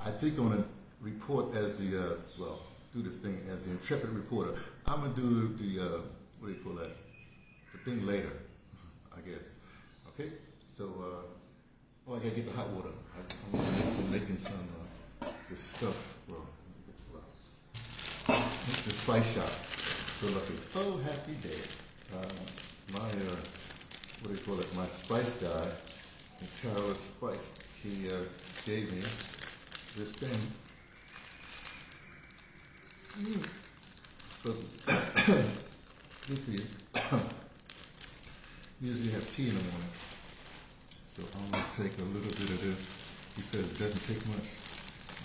I think I'm gonna report as the well, do this thing as the Intripid Reporter. I'm gonna do the what do you call that? The thing later, I guess. Okay. So oh, I gotta get the hot water. I'm making some this stuff. Well, it's a spice shop. So lucky. Oh, happy day. My what do you call it? My spice guy, the Charles Spice. He gave me this thing. But usually have tea in the morning. So I'm going to take a little bit of this. He says it doesn't take much.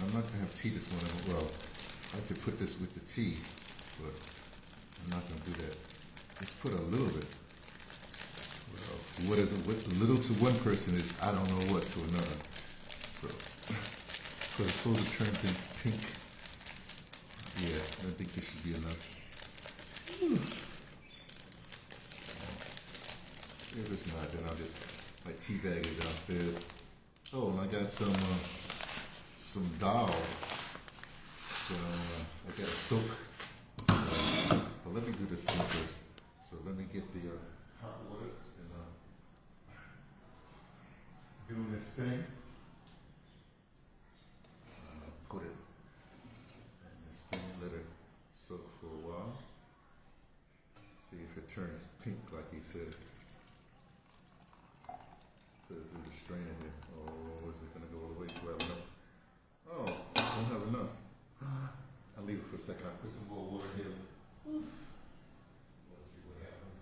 I'm not going to have tea this morning. Well, I could put this with the tea, but I'm not going to do that. Just put a little bit. Well, what little to one person is I don't know what to another. So, because it's supposed to turn things pink. Yeah, I think this should be enough. If it's not, then I'll just teabag it downstairs. Oh, and I got some dal. So I got a soak. But let me do this thing first. So let me get the hot water and doing this thing. Put it in this thing, let it soak for a while. See if it turns pink like he said. Put it through the strainer here. Oh, is it gonna go all the way? Do I have enough? Oh, I don't have enough. I'll leave it for a second. I'll put some more water here. Oof. Let's see what happens.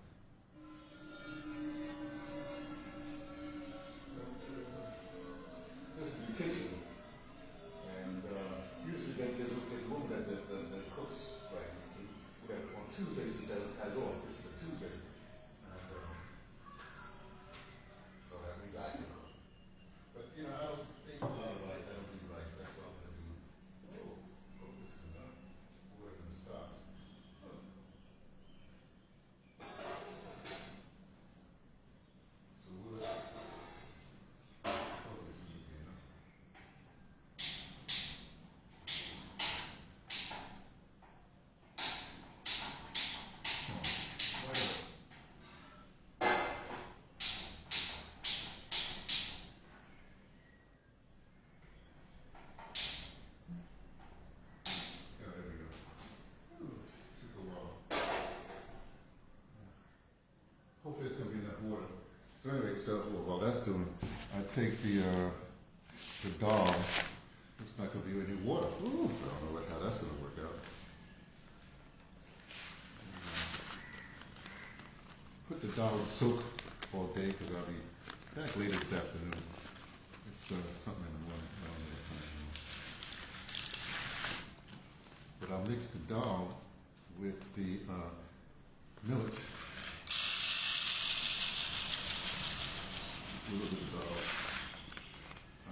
This is the kitchen. And usually there's a woman that cooks, right? On Tuesdays she says has off. This is a Tuesday. So that means I can cook. But you know, I don't think a lot of rice. I don't do rice. That's what I'm gonna do. Oh, this is enough. We're gonna stop. Oh. So we'll this is easy enough. Hopefully it's going to be enough water. So anyway, while that's doing, I take the dal. It's not going to be any water. Ooh, I don't know how that's going to work out. Put the dal in soak all day because I'll be back later this afternoon. It's something in the morning. I don't know what time it is. But I'll mix the dal with the millet. A little bit of dal.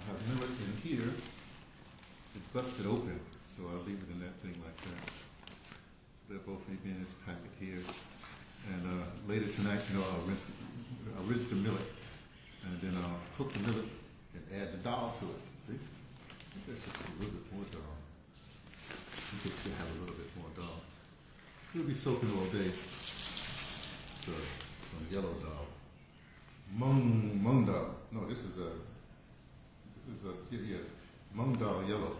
I have millet in here. It's busted open, so I'll leave it in that thing like that. So they're both in this packet here. And later tonight, you know, I'll rinse the millet, and then I'll cook the millet and add the dal to it. See? I think that's just a little bit more dal. I think it should have a little bit more dal. It'll be soaking all day. So some yellow dal. Mung dal. No, this is a mung dal yellow.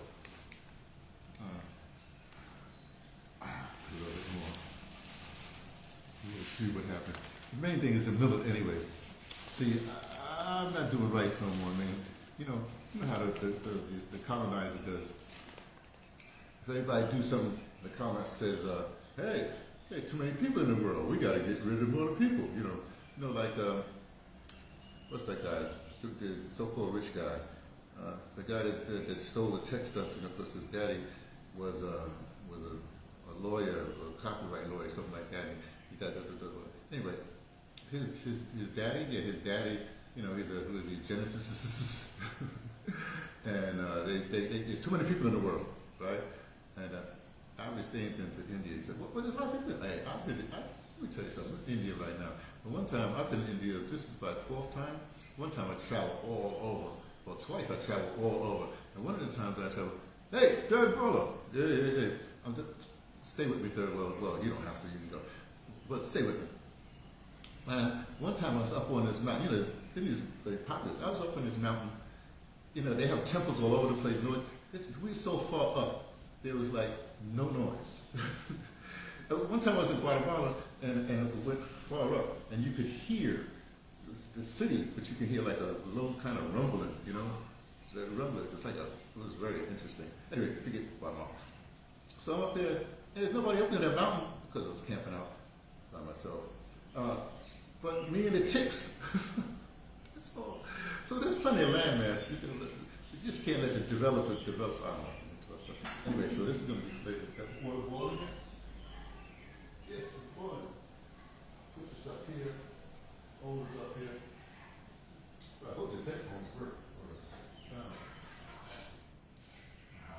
A little bit more. We'll see what happens. The main thing is the millet anyway. See, I'm not doing rice no more, man. You know how the colonizer does. If anybody do something, the colonizer says, hey, too many people in the world. We got to get rid of more people. You know, like what's that guy? The so-called rich guy. The guy that stole the tech stuff. You know, because his daddy was a lawyer, or a copyright lawyer, something like that. And he got anyway. His daddy, you know, who is he, Genesis? And there's too many people in the world, right? And obviously ain't been to India. He said, what is my people? Hey, let me tell you something, I'm in India right now. And one time, I've been to India, this is about the fourth time. One time I traveled all over. Well, twice I traveled all over. And one of the times I tell, hey, third brother, yeah. Stay with me, third brother. Well, you don't have to, you can go. But stay with me. And one time I was up on this mountain, it is very popular. I was up on this mountain, they have temples all over the place. We're so far up, there was like no noise. One time I was in Guatemala and went far up, and you could hear the city, but you can hear like a low kind of rumbling, that rumbling. It was very interesting. Anyway, forget Guatemala. So I'm up there, and there's nobody up in that mountain because I was camping out by myself. But me and the ticks. That's all. So there's plenty of landmass. You just can't let the developers develop. I don't know. Anyway, so this is going to be later. Got water boiling here? Yes, it's boiling. Put this up here. Hold this up here. I hope this headphones work.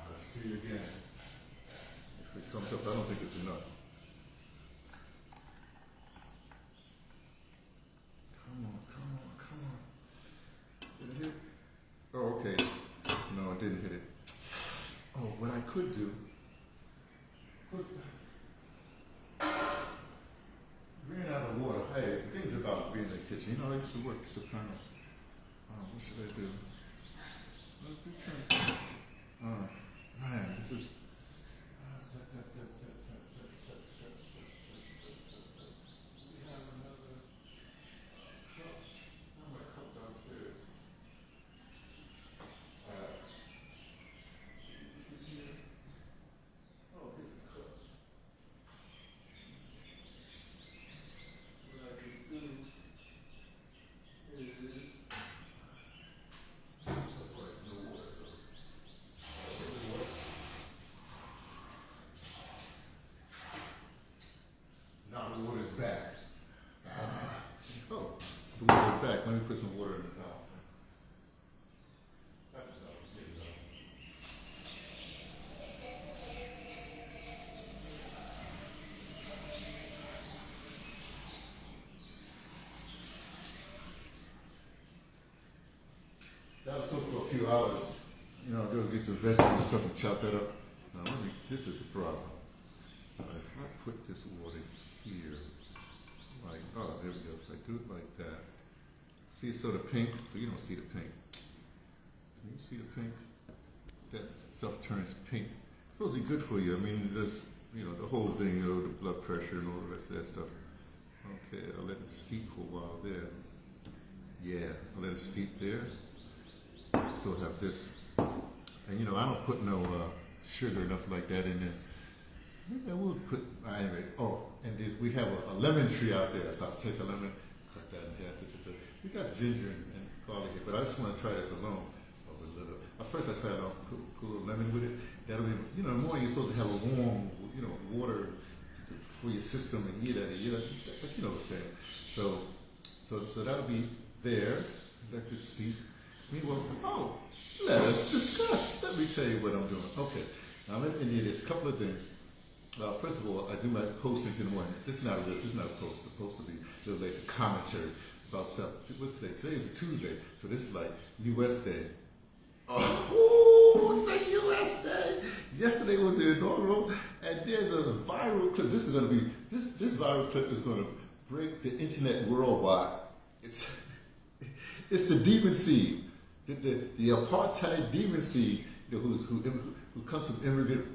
Let's see again. If it comes up, I don't think it's enough. Come on. Did it hit? Oh, okay. No, it didn't hit it. Oh, what I could do. Ran out of water. Hey, the things about being in the kitchen. I used to work Sopranos. What should I do? Man, this is. Let me put some water in the valve. That'll soak for a few hours. Go get some vegetables and stuff and chop that up. Now, this is the problem. If I put this water here, there we go. If I do it like that. See sort of pink, but you don't see the pink. Can you see the pink? That stuff turns pink. It's supposed to be good for you. I mean, the whole thing, the blood pressure and all the rest of that stuff. Okay, I'll let it steep for a while there. Yeah, I'll let it steep there. Still have this. And I don't put no sugar or nothing like that in there. Maybe I will put, anyway, and we have a lemon tree out there, so I'll take a lemon, cut that in half. We got ginger and garlic here, but I just want to try this alone a little. At first I tried to put a little lemon with it. That'll be, in the morning you're supposed to have a warm, water for your system and eat at it, but you know what I'm saying. So that'll be there. Let this steep. Meanwhile, let us discuss. Let me tell you what I'm doing. Okay, now I'm in here. There's a couple of things. First of all, I do my postings in the morning. This is not a post. The post will be a little later. Commentary about stuff. What's today? Today is a Tuesday, so this is like U.S. Day. Oh, it's like U.S. Day. Yesterday was the inaugural, and there's a viral clip. This viral clip is going to break the internet worldwide. It's the demon seed, the apartheid demon seed, who comes from immigrant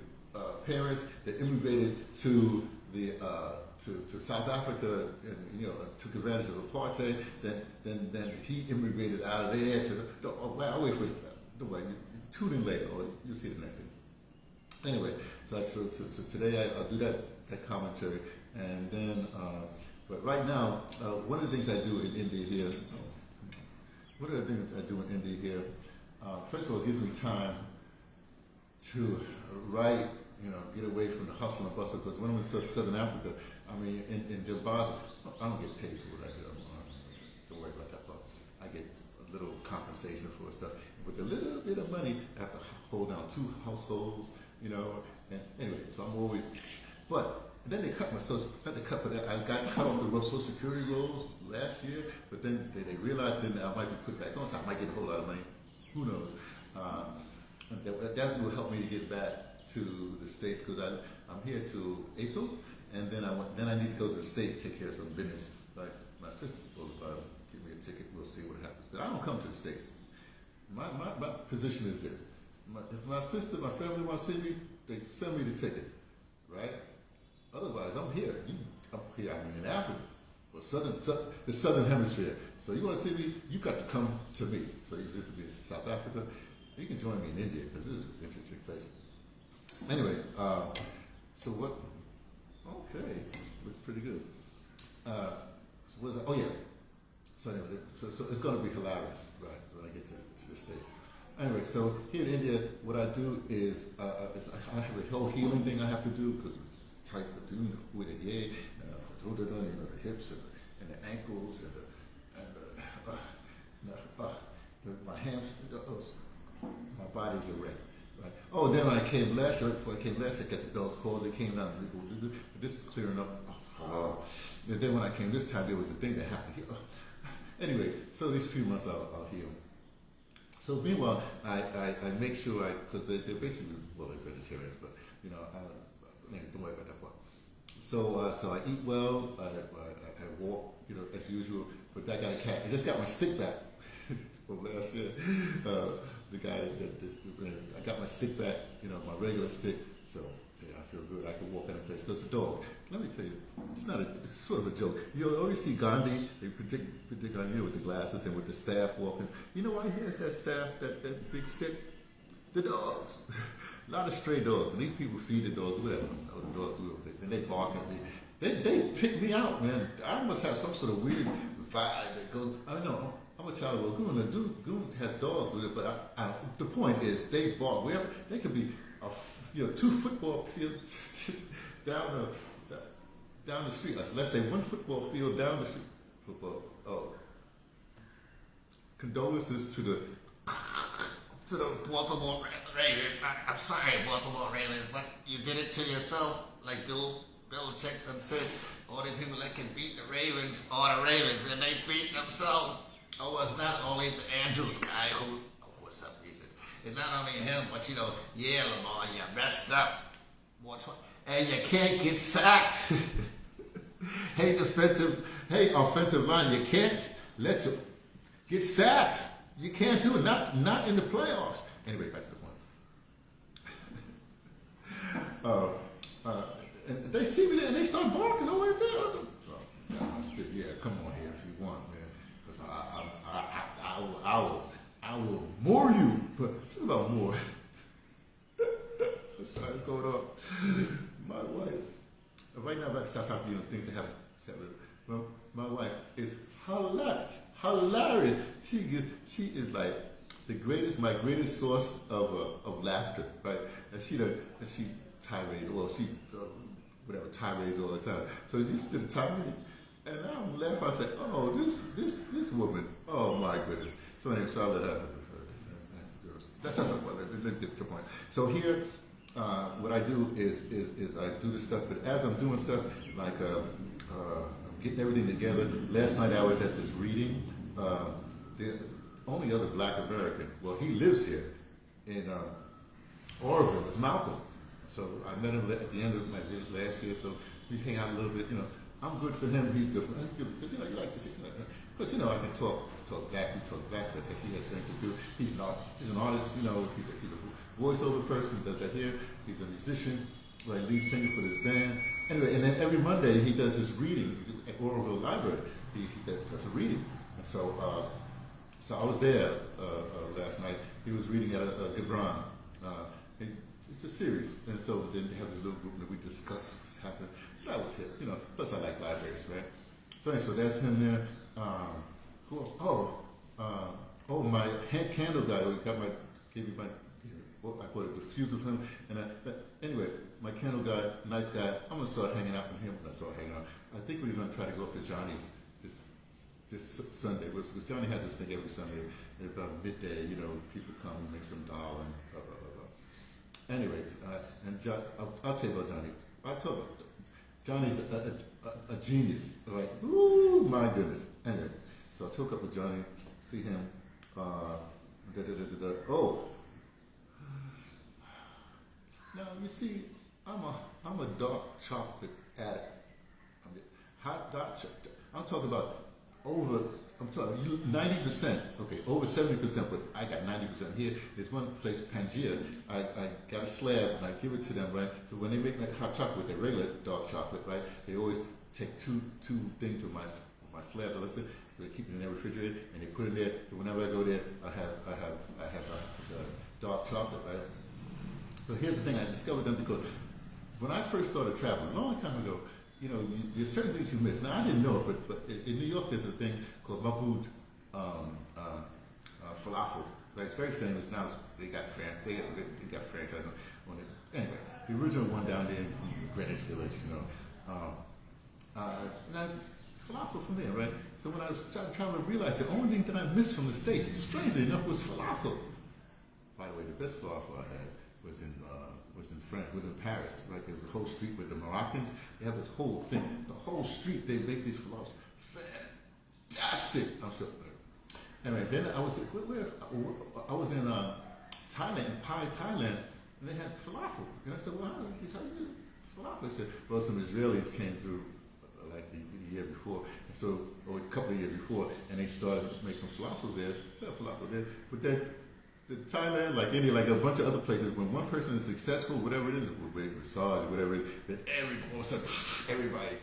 parents that immigrated to to South Africa and took advantage of apartheid. Then he immigrated out of there to I'll wait for it. Don't worry, tune in later, or you'll see the next thing. Anyway, so today I'll do that commentary, and then but right now one of the things I do in India here. One of the things I do in India here, first of all, it gives me time to write, get away from the hustle and bustle, because when I'm in Southern Africa, I mean, in DeBrother, I don't get paid for what I do. Don't worry about that part. I get a little compensation for stuff. With a little bit of money, I have to hold down 2 households, and anyway, so I'm always, but then they cut my I got cut off the Social Security rolls last year, but then they realized then I might be put back on, so I might get a whole lot of money. Who knows? And that will help me to get back to the States because I'm here to April, and then I need to go to the States to take care of some business. Like my sister's supposed to give me a ticket. We'll see what happens. But I don't come to the States. My position is this: if my sister, my family want to see me, they send me the ticket, right? Otherwise, I'm here. I'm here. I'm in Africa, or the southern hemisphere. So you want to see me? You got to come to me. So you visit me in South Africa. You can join me in India because this is an interesting place. Anyway, so what? Okay, looks pretty good. So what is that? Oh yeah. So anyway, so it's going to be hilarious, right? When I get to the States. Anyway, so here in India, what I do is I have a whole healing thing I have to do because it's tight to do with the head, the hips and the ankles and my hands. My body's a wreck. Right? Oh, then when I came last year, before I came last year, I got the Bell's palsy, came down, but this is clearing up. And then when I came this time, there was a thing that happened here. Anyway, so these few months I'll heal. So meanwhile, I make sure because they're basically, well, they're vegetarians, but don't worry about that part. So I eat well, I walk, as usual, but I got a cat. I just got my stick back. From last year, the guy I got my stick back, my regular stick, so yeah, I feel good. I can walk in a place. Because the dog, let me tell you, it's sort of a joke. You always see Gandhi, they predict on you with the glasses and with the staff walking. You know why he has that staff, that big stick? The dogs. A lot of stray dogs. And these people feed the dogs, whatever. The dogs do everything. And they bark at me. They pick me out, man. I must have some sort of weird vibe that goes, I don't know. I'm a child of Lagoon. Lagoon has dogs with it, but the point is they bark wherever. They could be 2 football fields down the street. Let's say 1 football field down the street. Football. Oh, condolences to the Baltimore Ravens. I'm sorry, Baltimore Ravens, but you did it to yourself, like Bill Belichick said. Only people that can beat the Ravens are the Ravens, and they beat themselves. Oh, it's not only the Andrews guy who, for some reason, it's not only him, but yeah, Lamar, you messed up. And you can't get sacked. Hey, offensive line, you can't let you get sacked. You can't do it, not in the playoffs. Anyway, back to the point. And they see me there and they start barking over there. So, yeah, come on here if you want, man. I will more you, but talk about more. Sorry, going on. My wife, right now back to South Africa, things that happen. My wife is hilarious. She is like my greatest source of laughter, right? And she tirades, tirades all the time. So she just did a tirade. And I'm laughing. I say, "Oh, this woman! Oh my goodness!" So anyway, so I let her. That's just let's get to the point. So here, what I do is I do this stuff. But as I'm doing stuff, like I'm getting everything together. Last night I was at this reading. The only other Black American. Well, he lives here in Auroville. It's Malcolm. So I met him at the end of my visit last year. So we hang out a little bit. I'm good for him, he's good for him. Because, you like to see, because, I can talk black, but he has things to do. He's an artist, he's a voiceover person, does that here. He's a musician, lead singer for this band. Anyway, and then every Monday he does his reading at Auroville Library. He does a reading. And so I was there last night. He was reading at DeBrother. It's a series. And so then they have this little group that we discuss what's happening. So that was him, plus I like libraries, right? So that's him there. Who else? My candle guy gave me I bought a diffuser for him. And anyway, my candle guy, nice guy, I'm going to start hanging out with him. I think we're going to try to go up to Johnny's this Sunday. Because Johnny has this thing every Sunday. About midday, people come and make some dal and blah, blah, blah, blah. Anyways, I'll tell you about Johnny. I'll tell you. Johnny's a genius, right? Ooh, my goodness. Anyway, so I took up with Johnny, see him. Now you see, I'm a dark chocolate addict. I mean, hot dark chocolate. I'm talking about over. I'm talking 90%. Okay, over 70%, but I got 90% here. There's one place, Pangea. I got a slab and I give it to them, right? So when they make my hot chocolate with their regular dark chocolate, right? They always take two things of my slab. I lift it. They keep it in their refrigerator and they put it in there. So whenever I go there, I have dark chocolate, right? But here's the thing, I discovered them because when I first started traveling, a long time ago, there's certain things you miss. Now, I didn't know it, but in New York, there's a thing called Mahmoud falafel. Right? It's very famous. Now they got franchise on it. Anyway, the original one down there in Greenwich Village, now, falafel from there, right? So when I was trying to realize the only thing that I missed from the States, strangely enough, was falafel. By the way, the best falafel I had was in France, was in Paris, right? There was a whole street with the Moroccans. They have this whole thing. The whole street, they make these falafels. Fantastic! I'm sure. Anyway, then I was in Thailand, in Pai, Thailand, and they had falafel. And I said, well, how do you do falafel? They said, well, some Israelis came through like the year before, and so, or a couple of years before, and they started making falafels there. But then the Thailand, like India, like a bunch of other places, when one person is successful, whatever it is, massage, whatever it is, then all of a sudden, everybody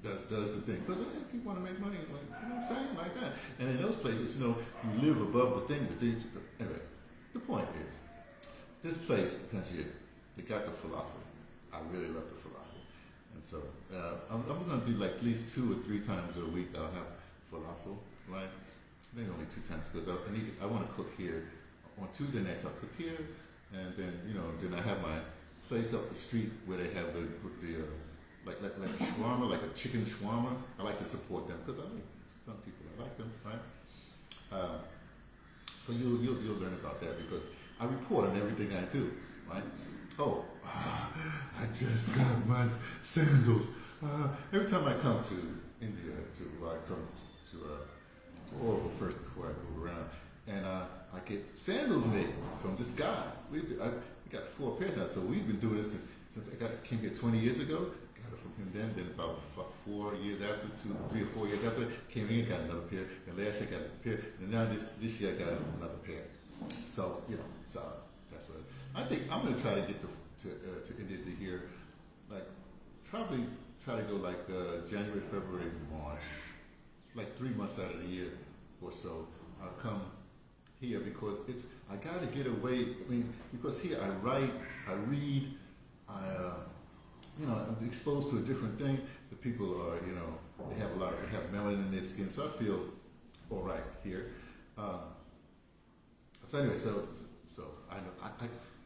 does the thing. Because people want to make money, like, you know what I'm saying? Like that. And in those places, you live above the things. Anyway, the point is, this place, Pangea, they got the falafel. I really love the falafel. And so, I'm going to do like at least 2 or 3 times a week, I'll have falafel, right? Maybe only 2 times, because I want to cook here. On Tuesday nights, I'll cook here, and then, then I have my place up the street where they have the like a shawarma, like a chicken shawarma. I like to support them because I like some people. I like them, right? So you'll learn about that because I report on everything I do, right? Oh, I just got my sandals. Every time I come to India, I come to Auroville first before I move around, and I get sandals made from this guy. We got 4 pairs now, so we've been doing this since I came here 20 years ago. Got it from him then about 4 years after, 3 or 4 years after, came in, got another pair, and last year got a pair, and now this year I got another pair. So, so that's what I think. I'm going to try to get to India to here, like, probably try to go like January, February, March, like 3 months out of the year or so. I'll come here because I got to get away. I mean, because here I write, I read, I'm exposed to a different thing. The people are, they have melanin in their skin, so I feel all right here. So anyway, so I know,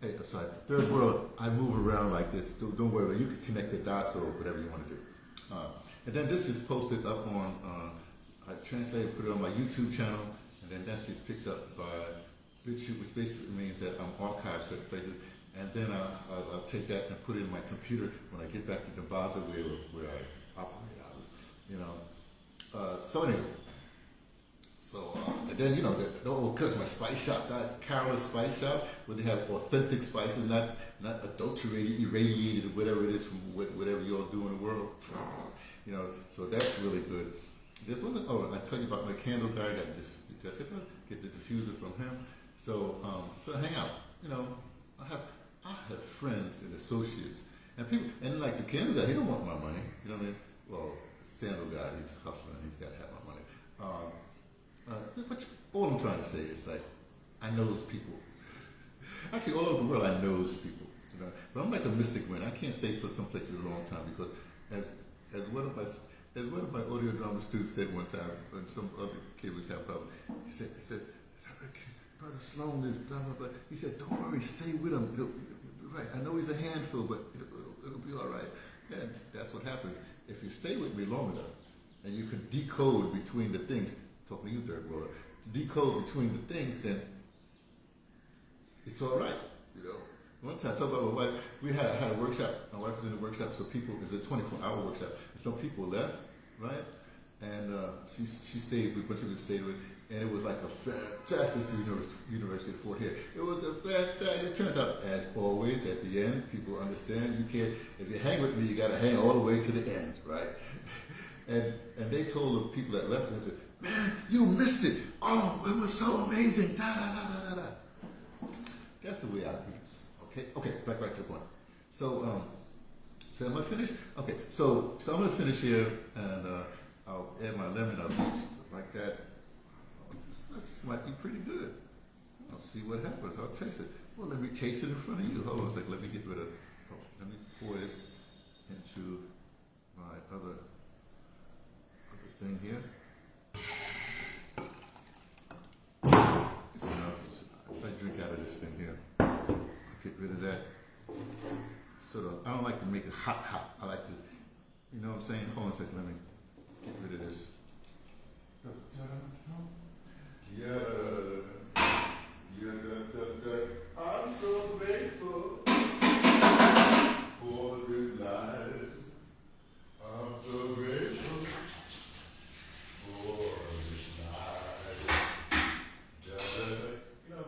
hey, sorry, third world, I move around like this. Don't worry, you can connect the dots or whatever you want to do. And then this gets posted up on, I translated, put it on my YouTube channel, and then that gets picked up by BitChute, which basically means that I'm archived certain places. And then I'll take that and put it in my computer when I get back to DeBrother where I operate out of. So anyway, and then, because my spice shop, that Carol's Spice Shop, where they have authentic spices, not adulterated, irradiated, or whatever it is from whatever you all do in the world. So that's really good. There's one, I tell you about my candle guy, get the diffuser from him. So I hang out, I have friends and associates, and people, and like the candle guy, he don't want my money, you know what I mean? Well, the sandal guy, he's hustling, he's got to have my money. But all I'm trying to say is, like, I knows people. Actually, all over the world, I knows people. But I'm like a mystic man. I can't stay put someplace for a long time because, as one of my audio drama students said one time, when some other kid was having problems, he said, Brother Sloan is blah blah blah. He said, don't worry, stay with him. It'll be right. I know he's a handful, but it'll be all right. And that's what happens if you stay with me long enough, and you can decode between the things. Talking to you, third world, to decode between the things, then it's all right. One time I talked about my wife. We had a workshop. My wife was in the workshop, so it was a 24-hour workshop, and some people left, right? and she stayed with a bunch of people stayed with, and it was like a fantastic University of Fort Hill. It was a fantastic. It turned out, as always, at the end, people understand you can't. If you hang with me, you got to hang all the way to the end, right? and they told the people that left, and said, "Man, you missed it. Oh, it was so amazing." Da da da da da da. That's the way I beat. Okay. Back to the point. So am I finished? Okay. So I'm gonna finish here, and I'll add my lemon up like that. This might be pretty good. I'll see what happens. I'll taste it. Well, let me taste it in front of you. Hold on a second. Let me get rid of. Let me pour this into my other thing here. It's enough. I drink out of this thing here. Get rid of that. I don't like to make it hot. I like to, you know what I'm saying? Hold on a second. Let me get rid of this. I'm so grateful for this life. I'm so grateful for this life. You know,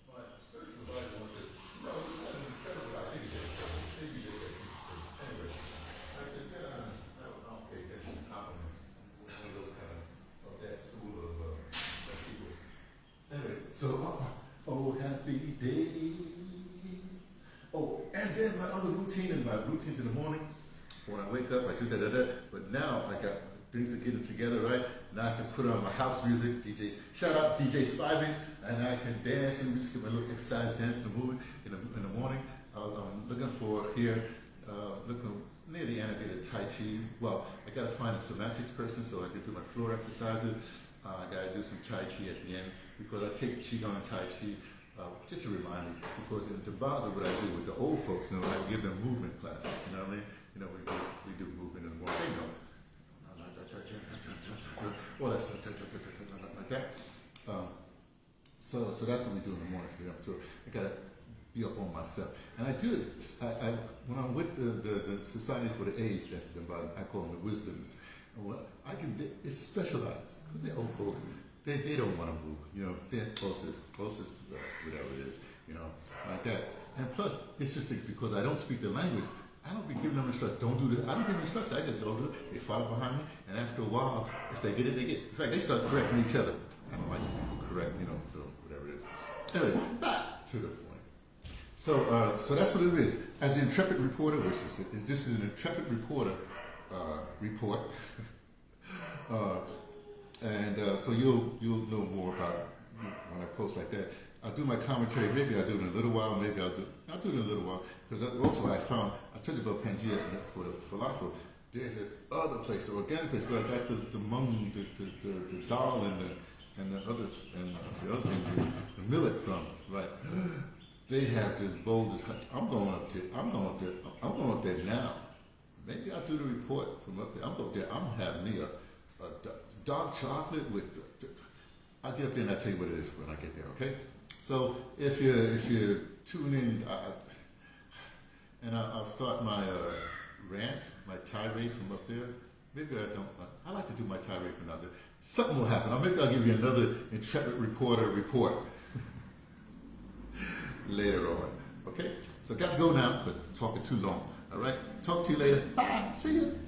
my spiritual life wants to, this is incredible. I think anyway, I don't pay attention to compliments. One of those kind of that school of people. Anyway, so, oh, happy day. Oh, and then my other routine, and my routines in the morning, when I wake up, I do that. But now I got things to get it together, right? Now I can put on my house music, DJs. Shout out DJ Spiving, and I can dance and just get my little exercise dance in the movie in the morning. I'm looking for here, looking near the end, I get a Tai Chi. Well, I got to find a semantics person so I can do my floor exercises. I got to do some Tai Chi at the end because I take Qigong and Tai Chi just to remind me. Because in DeBrother, what I do with the old folks, I give them movement classes. You know what I mean? We do movement in the morning. They know. All that stuff like that. So that's what we do in the morning. So I got to be up on my stuff. And I do it, when I'm with the Society for the Aged, that's the DeBrother, I call them the wisdoms. And it's specialized, because they're old folks. They don't want to move, they're closest, whatever it is, like that. And plus, it's just because I don't speak the language, I don't be giving them instructions. Don't do this. I don't give them instructions. I just go do it. They follow behind me, and after a while, if they get it, they get it. In fact, they start correcting each other. I don't like people correct, so whatever it is. Anyway, back to the point. So that's what it is. As the Intripid Reporter, this is an Intripid Reporter report. So you'll know more about it when I post like that. I'll do my commentary. Maybe I'll do it in a little while. Maybe I'll do it in a little while. Because also I told you about Pangea for the falafel. There's this other place, the organic place, where I got the mung, the dal, and the others, and the other thing, the millet from. Right? They have this bowl. I'm going up there now. Maybe I'll do the report from up there. I'm up there. I'm having me a dark chocolate with. I'll get up there and I'll tell you what it is when I get there. Okay. So if you tune in, and I'll start my rant, my tirade from up there. Maybe I don't. I like to do my tirade from out there. Something will happen. Maybe I'll give you another Intrepid Reporter report later on. Okay. So I got to go now because I'm talking too long. All right. Talk to you later. Bye. See you.